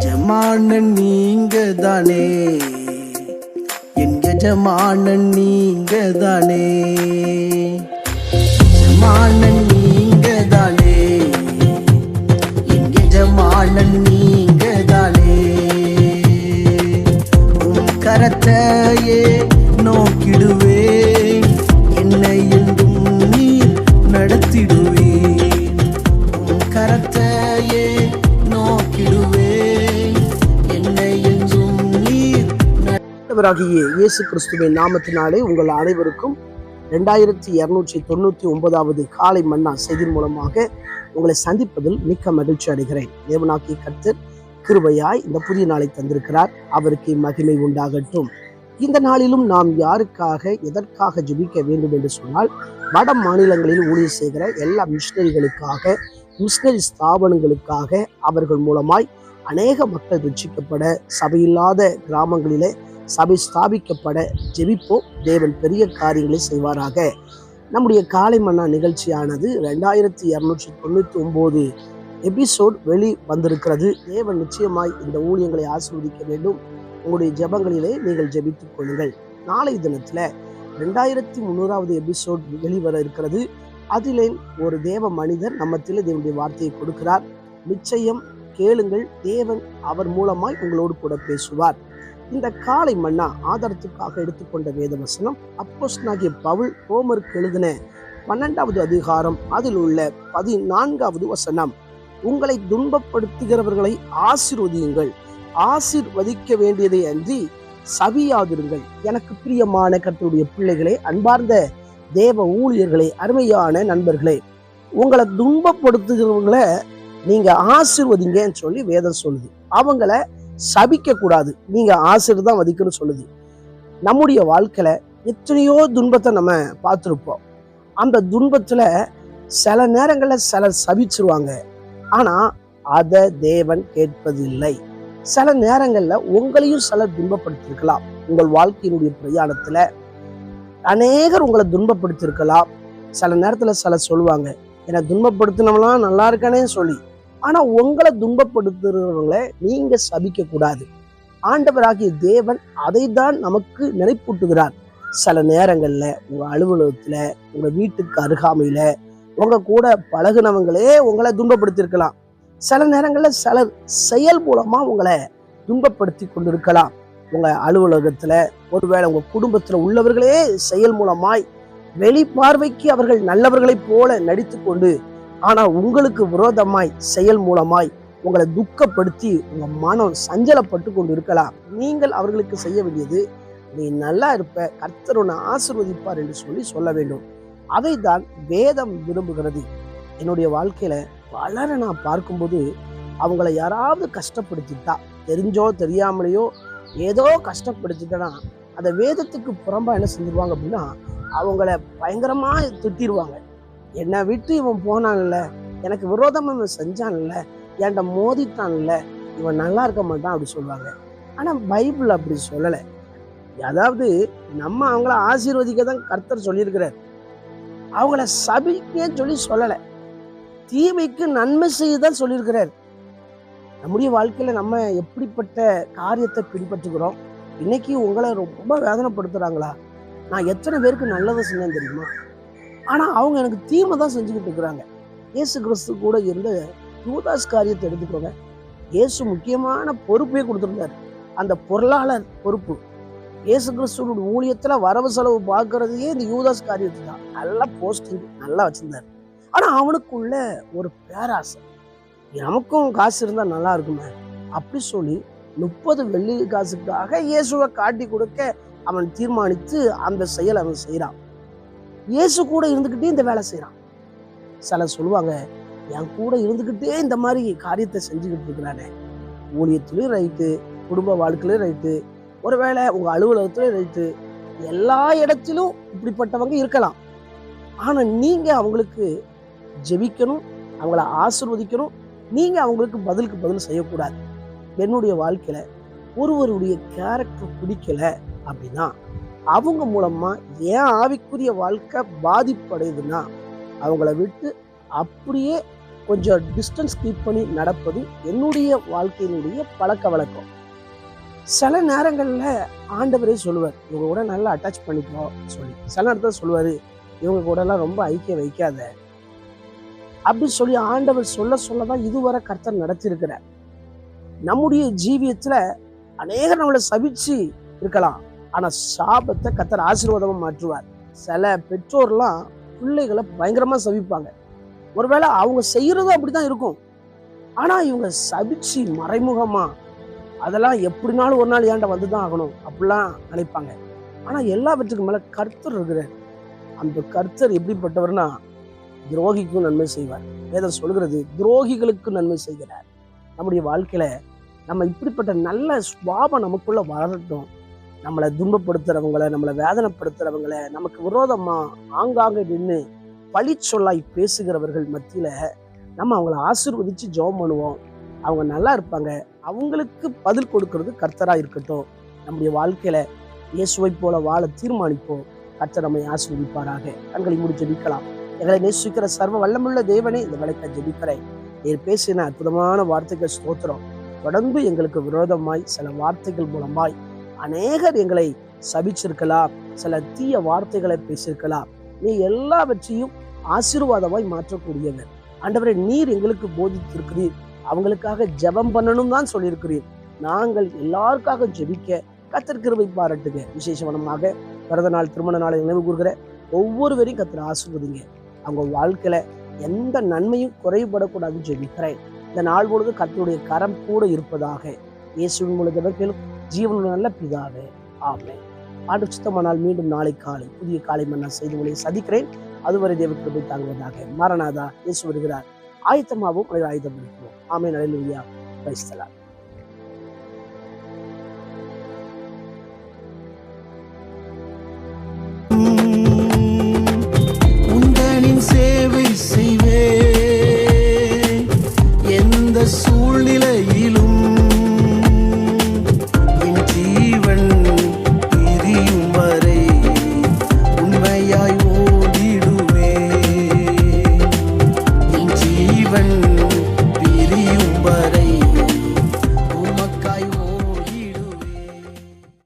எஜமானன் நீங்க தானே, என் எஜமானன் நீங்க தானே, எஜமானன் நீங்க தானே, என் எஜமானன் நீங்க தானே. உன் கரத்தையே நோக்கிடுவேன், என்னை என்றும் நீர் நடத்திடுவேன். உன் கரத்தையே நோக்கிடுவேன், என்னை என்றும் நீர். ஆண்டவராகிய இயேசு கிறிஸ்துவின் நாமத்தினாலே உங்கள் அனைவருக்கும் 2299வது காலை மன்னா செய்தியின் மூலமாக உங்களை சந்திப்பதில் மிக்க மகிழ்ச்சி அடைகிறேன். தேவனாகிய கர்த்தர் கிருபையாய் இந்த புதிய நாளை தந்திருக்கிறார். அவருக்கு மகிமை உண்டாகட்டும். இந்த நாளிலும் நாம் யாருக்காக எதற்காக ஜெபிக்க வேண்டும் என்று சொன்னால், வட மாநிலங்களில் ஊழியர் செய்கிற எல்லா மிஷனரிகளுக்காக, மிஷனரி ஸ்தாபனங்களுக்காக, அவர்கள் மூலமாய் அநேக மக்கள் ரட்சிக்கப்பட, சபையில்லாத கிராமங்களிலே சபை ஸ்தாபிக்கப்பட ஜெபிப்போம். தேவன் பெரிய காரியங்களை செய்வாராக. நம்முடைய காலை மன்னா நிகழ்ச்சியானது 2299 எபிசோட் வெளி வந்திருக்கிறது. தேவன் நிச்சயமாய் இந்த ஊழியங்களை ஆசீர்வதிக்க வேண்டும். உங்களுடைய ஜெபங்களிலே நீங்கள் ஜெபித்துக் கொள்ளுங்கள். நாளை தினத்துல 2300வது எபிசோட் வெளிவர இருக்கிறது. அதிலே ஒரு தேவ மனிதர் நம்மத்திலே தேவனுடைய வார்த்தையை கொடுக்கிறார். நிச்சயம் கேளுங்கள், தேவன் அவர் மூலமாய் உங்களோடு கூட பேசுவார். இந்த காலை மன்னா ஆதாரத்துக்காக எடுத்துக்கொண்ட வேத வசனம் அப்போஸ்தலனாகிய பவுல் ரோமருக்கு எழுதின 12வது அதிகாரம் அதில் உள்ள 14வது வசனம். உங்களை துன்பப்படுத்துகிறவர்களை ஆசீர்வதியுங்கள், ஆசீர்வதிக்க வேண்டியதை அன்றி சபியாதிருங்கள். எனக்கு பிரியமான கர்த்தருடைய பிள்ளைகளே, அன்பார்ந்த தேவ ஊழியர்களே, அருமையான நண்பர்களே, உங்களை துன்பப்படுத்துகிறவங்களை நீங்க ஆசீர்வதிங்கன்னு சொல்லி வேதம் சொல்லுது. அவங்கள சபிக்க கூடாது, நீங்க ஆசீர்வாதம் வதிக்கணும்னு சொல்லுது. நம்முடைய வாழ்க்கையில எத்தனையோ துன்பத்தை நம்ம பார்த்துருப்போம். அந்த துன்பத்துல சில நேரங்கள்ல சிலர் சபிச்சிருவாங்க, ஆனா அதை தேவன் கேட்பதில்லை. சில நேரங்கள்ல உங்களையும் சிலர் துன்பப்படுத்திருக்கலாம். உங்கள் வாழ்க்கையினுடைய பிரயாணத்துல அநேகர் உங்களை துன்பப்படுத்திருக்கலாம். சில நேரத்துல சிலர் சொல்லுவாங்க, என்னை துன்பப்படுத்தினவங்களாம் நல்லா இருக்கானே சொல்லி. ஆனா உங்களை துன்பப்படுத்துறவங்களை நீங்க சபிக்க கூடாது. ஆண்டவராகிய தேவன் அதை தான் நமக்கு நினைப்பூட்டுகிறார். சில நேரங்கள்ல உங்க அலுவலகத்துல, உங்க வீட்டுக்கு அருகாமையில உங்க கூட பழகுனவங்களே உங்களை துன்பப்படுத்திருக்கலாம். சில நேரங்கள்ல சிலர் செயல் மூலமா உங்களை துன்பப்படுத்தி கொண்டிருக்கலாம். உங்க அலுவலகத்துல, ஒருவேளை உங்க குடும்பத்துல உள்ளவர்களே செயல் மூலமாய் வெளி பார்வைக்கு அவர்கள் நல்லவர்களை போல நடித்து கொண்டு, ஆனா உங்களுக்கு விரோதமாய் செயல் மூலமாய் உங்களை துக்கப்படுத்தி உங்க மனம் சஞ்சலப்பட்டு கொண்டு இருக்கலாம். நீங்கள் அவர்களுக்கு செய்ய வேண்டியது, நீ நல்லா இருப்ப, கர்த்தர் உன்னை ஆசீர்வதிப்பார் என்று சொல்லி சொல்ல வேண்டும். அதை தான் வேதம் விரும்புகிறது. என்னுடைய வாழ்க்கையில பலரை நான் பார்க்கும்போது அவங்கள யாராவது கஷ்டப்படுத்திட்டா, தெரிஞ்சோ தெரியாமலையோ ஏதோ கஷ்டப்படுத்திட்டா, அந்த வேதத்துக்கு புறம்பா என்ன செஞ்சிருவாங்க அப்படின்னா, அவங்கள பயங்கரமா திட்டிடுவாங்க. என்னை விட்டு இவன் போனான்ல, எனக்கு விரோதமா இவன் செஞ்சான்ல, என்கிட்ட மோதிட்டான்ல, இவன் நல்லா இருக்க மாட்டான் அப்படி சொல்லுவாங்க. ஆனா பைபிள் அப்படி சொல்லலை. அதாவது நம்ம அவங்கள ஆசீர்வதிக்க தான் கர்த்தர் சொல்லியிருக்கிறார். அவங்கள சபிக்க சொல்லி சொல்லலை, தீமைக்கு நன்மை செய்யதான் சொல்லியிருக்கிறார். நம்முடைய வாழ்க்கையில நம்ம எப்படிப்பட்ட காரியத்தை பின்பற்றுகிறோம்? இன்னைக்கு உங்களை ரொம்ப வேதனைப்படுத்துறாங்களா? நான் எத்தனை பேருக்கு நல்லதை செஞ்சேன் தெரியுமா? ஆனா அவங்க எனக்கு தீமை தான் செஞ்சுக்கிட்டு இருக்கிறாங்க. இயேசு கிறிஸ்து கூட இருந்த யூதாஸ் காரியத்தை எடுத்துக்கோங்க. இயேசு முக்கியமான பொறுப்பே கொடுத்திருந்தார், அந்த பொருளாளர் பொறுப்பு. இயேசு கிறிஸ்துவோட ஊழியத்துல வரவு செலவு பார்க்கறதையே இந்த யூதாஸ் காரியத்தை தான். நல்லா போஸ்டிங் நல்லா வச்சிருந்தார். ஆனா அவனுக்குள்ள ஒரு பேராசை, நமக்கும் காசு இருந்தா நல்லா இருக்குமே அப்படி சொல்லி 30 வெள்ளி காசுக்காக இயேசுவை காட்டி கொடுக்க அவன் தீர்மானித்து அந்த செயல் அவன் செய்யறான். இயேசு கூட இருந்துகிட்டே இந்த வேலை செய்யறான். சிலர் சொல்லுவாங்க, என் கூட இருந்துகிட்டே இந்த மாதிரி காரியத்தை செஞ்சுக்கிட்டு இருக்கிறானே. ஊழியத்திலையும் ரைட்டு, குடும்ப வாழ்க்கையிலும் ரைட்டு, ஒருவேளை உங்க அலுவலகத்திலும் ரைட்டு, எல்லா இடத்திலும் இப்படிப்பட்டவங்க இருக்கலாம். ஆனா நீங்க அவங்களுக்கு ஜெபிக்கணும், அவங்கள ஆசீர்வதிக்கணும். நீங்க அவங்களுக்கு பதிலுக்கு பதில் செய்யக்கூடாது. என்னுடைய வாழ்க்கையில ஒருவருடைய கேரக்டர் பிடிக்கல அப்படின்னா, அவங்க மூலமா ஏன் ஆவிக்குரிய வாழ்க்கை பாதிப்படையுதுன்னா, அவங்கள விட்டு அப்படியே கொஞ்சம் டிஸ்டன்ஸ் கீப் பண்ணி நடப்பது என்னுடைய வாழ்க்கையினுடைய பழக்க வழக்கம். சில நேரங்கள்ல ஆண்டவரே சொல்லுவார், இவங்க கூட நல்லா அட்டாச் பண்ணிக்கோ சொல்லி. சில நேரத்தில் சொல்லுவாரு, இவங்க கூட எல்லாம் ரொம்ப ஐக்கியம் வைக்காத அப்படின்னு சொல்லி ஆண்டவர் சொல்லதான் இதுவரை கர்த்தர் நடத்தியிருக்கிறார். நம்முடைய ஜீவியத்துல அநேகர் நம்மளை சபிச்சு இருக்கலாம், ஆனா சாபத்தை கர்த்தர் ஆசீர்வாதமா மாற்றுவார். சில பெற்றோர்லாம் பிள்ளைகளை பயங்கரமா சபிப்பாங்க. ஒருவேளை அவங்க செய்யறதும் அப்படிதான் இருக்கும், ஆனா இவங்க சபிச்சு மறைமுகமா அதெல்லாம் எப்படினாலும் ஒரு நாள் ஏன்டா வந்துதான் ஆகணும் அப்படிலாம் நினைப்பாங்க. ஆனா எல்லாவற்றுக்கும் மேல கர்த்தர் இருக்கிறார். அந்த கர்த்தர் எப்படிப்பட்டவர்னா துரோகிக்கும் நன்மை செய்வார். வேதம் சொல்கிறது துரோகிகளுக்கு நன்மை செய்கிறார். நம்முடைய வாழ்க்கையில நம்ம இப்படிப்பட்ட நல்ல சுபாவம் நமக்குள்ள வளரட்டும். நம்மளை துன்பப்படுத்துறவங்களை, நம்மளை வேதனைப்படுத்துறவங்களை, நமக்கு விரோதமா ஆங்காங்க நின்று பழி சொல்லாய் பேசுகிறவர்கள் மத்தியில நம்ம அவங்கள ஆசீர்வதிச்சு ஜெபம் பண்ணுவோம். அவங்க நல்லா இருப்பாங்க. அவங்களுக்கு பதில் கொடுக்கறது கர்த்தரா இருக்கட்டும். நம்முடைய வாழ்க்கையில இயேசுவை போல வாழ தீர்மானிப்போம். கர்த்தர் நம்மை ஆசீர்வதிப்பாராக. கண்களை மூடி ஜெபிக்கலாம். எங்களை நேசிக்கிற சர்வ வல்லமுள்ள தேவனே, இந்த வேலைக்கு ஜெபிக்கிறேன். நீர் பேசின அற்புதமான வார்த்தைகள் ஸ்தோத்திரம். தொடர்ந்து எங்களுக்கு விரோதமாய் சில வார்த்தைகள் மூலமாய் அநேகர் எங்களை சபிச்சிருக்கலாம், சில தீய வார்த்தைகளை பேசியிருக்கலாம். நீ எல்லாவற்றையும் ஆசீர்வாதமாய் மாற்றக்கூடியவர். ஆண்டவரே, நீர் எங்களுக்கு போதித்திருக்கிறீர். அவங்களுக்காக ஜெபம் பண்ணணும் தான் சொல்லியிருக்கிறீர். நாங்கள் எல்லாருக்காக ஜெபிக்க கர்த்தர் கிருபை பாராட்டுங்க. விசேஷமாக பிறந்த நாள், திருமண நாளை நினைவு கூறுகிற ஒவ்வொருவரையும் கர்த்தர் ஆசீர்வதிங்க. அவங்க வாழ்க்கையில எந்த நன்மையும் குறைபடக்கூடாதுன்னு ஜெபிக்கிறேன். இந்த நாள் பொழுது கர்த்தருடைய கரம் கூட இருப்பதாக இயேசுவின் மூலம் ஜெபிக்கிறேன் ஜீவனுள்ள நல்ல பிதாவே, ஆமென். ஆண்டு சுத்தமானால் மீண்டும் நாளை காலை புதிய காலை மன்னா செய்து உங்களை சதிக்கிறேன். அதுவரை தேவ கிருபை தாங்குவதாக. மாரநாதா, இயேசு வருகிறார். ஆயத்தமாகவும் ஆயுதம் இருக்கிறோம். Amen. Hallelujah. Praise the Lord.